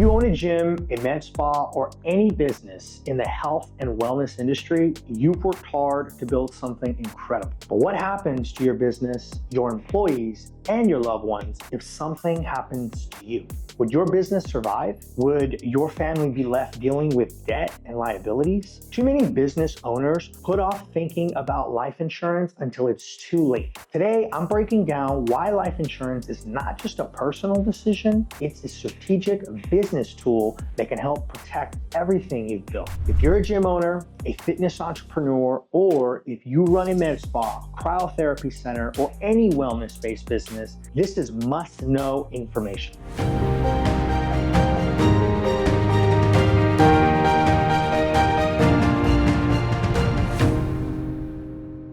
you own a gym, a med spa, or any business in the health and wellness industry, you've worked hard to build something incredible. But what happens to your business, your employees, and your loved ones if something happens to you? Would your business survive? Would your family be left dealing with debt and liabilities? Too many business owners put off thinking about life insurance until it's too late. Today, I'm breaking down why life insurance is not just a personal decision, it's a strategic business tool that can help protect everything you've built. If you're a gym owner, a fitness entrepreneur, or if you run a med spa, cryotherapy center, or any wellness-based business, this is must-know information.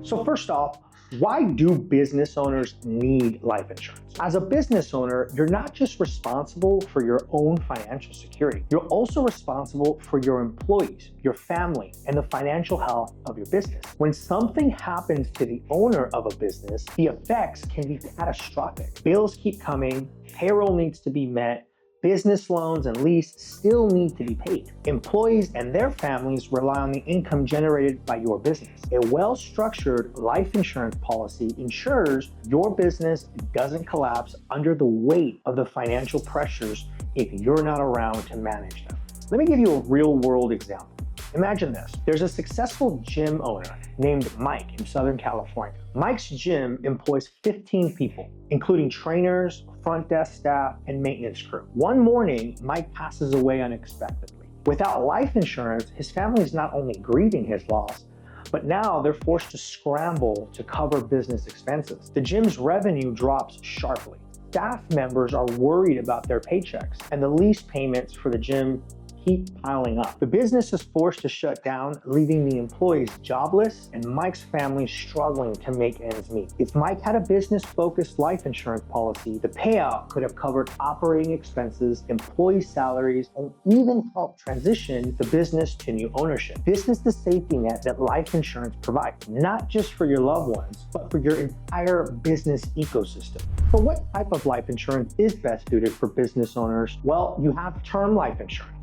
So first off, why do business owners need life insurance? As a business owner, you're not just responsible for your own financial security, you're also responsible for your employees, your family, and the financial health of your business. When something happens to the owner of a business, the effects can be catastrophic. Bills keep coming, payroll needs to be met, business loans and lease still need to be paid. Employees and their families rely on the income generated by your business. A well-structured life insurance policy ensures your business doesn't collapse under the weight of the financial pressures if you're not around to manage them. Let me give you a real-world example. Imagine this. There's a successful gym owner named Mike in Southern California. Mike's gym employs 15 people, including trainers, front desk staff, and maintenance crew. One morning, Mike passes away unexpectedly. Without life insurance, his family is not only grieving his loss, but now they're forced to scramble to cover business expenses. The gym's revenue drops sharply. Staff members are worried about their paychecks, and the lease payments for the gym keep piling up. The business is forced to shut down, leaving the employees jobless and Mike's family struggling to make ends meet. If Mike had a business-focused life insurance policy, the payout could have covered operating expenses, employee salaries, and even helped transition the business to new ownership. This is the safety net that life insurance provides, not just for your loved ones, but for your entire business ecosystem. So what type of life insurance is best suited for business owners? Well, you have term life insurance.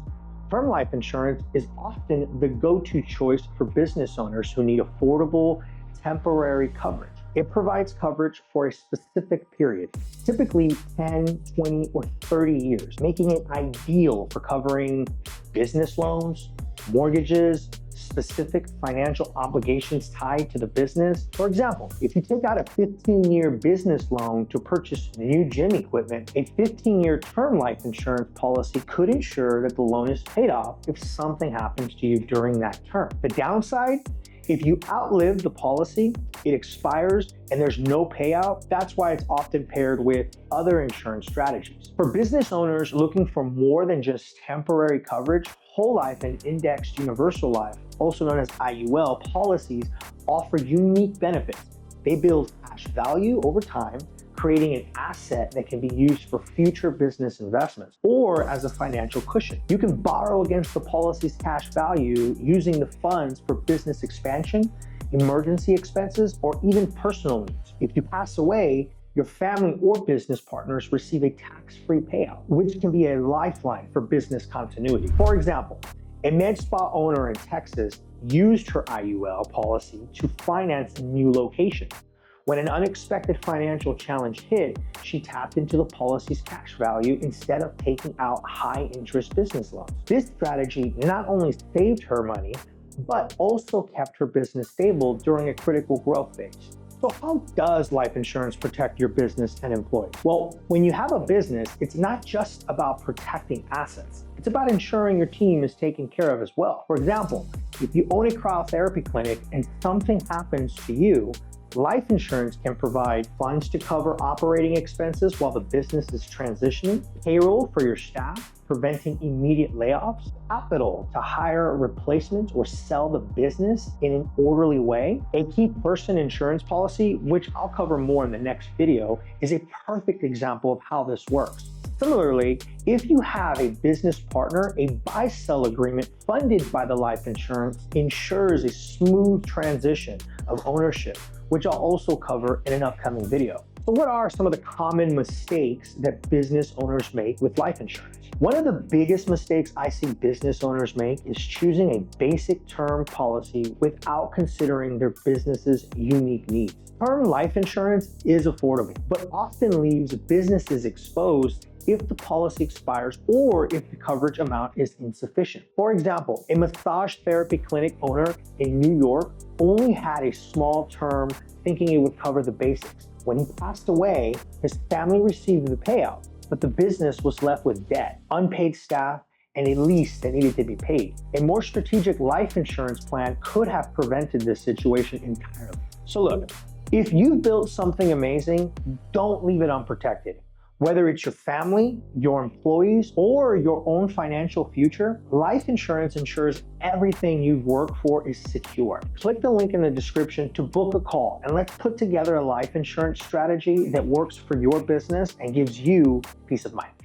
Term life insurance is often the go-to choice for business owners who need affordable, temporary coverage. It provides coverage for a specific period, typically 10, 20, or 30 years, making it ideal for covering business loans, mortgages, specific financial obligations tied to the business. For example, if you take out a 15-year business loan to purchase new gym equipment, a 15-year term life insurance policy could ensure that the loan is paid off if something happens to you during that term. The downside, if you outlive the policy, it expires and there's no payout. That's why it's often paired with other insurance strategies. For business owners looking for more than just temporary coverage, whole life and indexed universal life, also known as IUL policies, offer unique benefits. They build cash value over time, creating an asset that can be used for future business investments or as a financial cushion. You can borrow against the policy's cash value using the funds for business expansion, emergency expenses, or even personal needs. If you pass away, your family or business partners receive a tax-free payout, which can be a lifeline for business continuity. For example, a med spa owner in Texas used her IUL policy to finance a new location. When an unexpected financial challenge hit, she tapped into the policy's cash value instead of taking out high-interest business loans. This strategy not only saved her money, but also kept her business stable during a critical growth phase. So how does life insurance protect your business and employees? Well, when you have a business, it's not just about protecting assets. It's about ensuring your team is taken care of as well. For example, if you own a cryotherapy clinic and something happens to you, life insurance can provide funds to cover operating expenses while the business is transitioning, payroll for your staff, preventing immediate layoffs, capital to hire replacements or sell the business in an orderly way. A key person insurance policy, which I'll cover more in the next video, is a perfect example of how this works. Similarly, if you have a business partner, a buy-sell agreement funded by the life insurance ensures a smooth transition of ownership, which I'll also cover in an upcoming video. So what are some of the common mistakes that business owners make with life insurance? One of the biggest mistakes I see business owners make is choosing a basic term policy without considering their business's unique needs. Term life insurance is affordable, but often leaves businesses exposed if the policy expires or if the coverage amount is insufficient. For example, a massage therapy clinic owner in New York only had a small term thinking it would cover the basics. When he passed away, his family received the payout, but the business was left with debt, unpaid staff, and a lease that needed to be paid. A more strategic life insurance plan could have prevented this situation entirely. So look, if you've built something amazing, don't leave it unprotected. Whether it's your family, your employees, or your own financial future, life insurance ensures everything you've worked for is secure. Click the link in the description to book a call, and let's put together a life insurance strategy that works for your business and gives you peace of mind.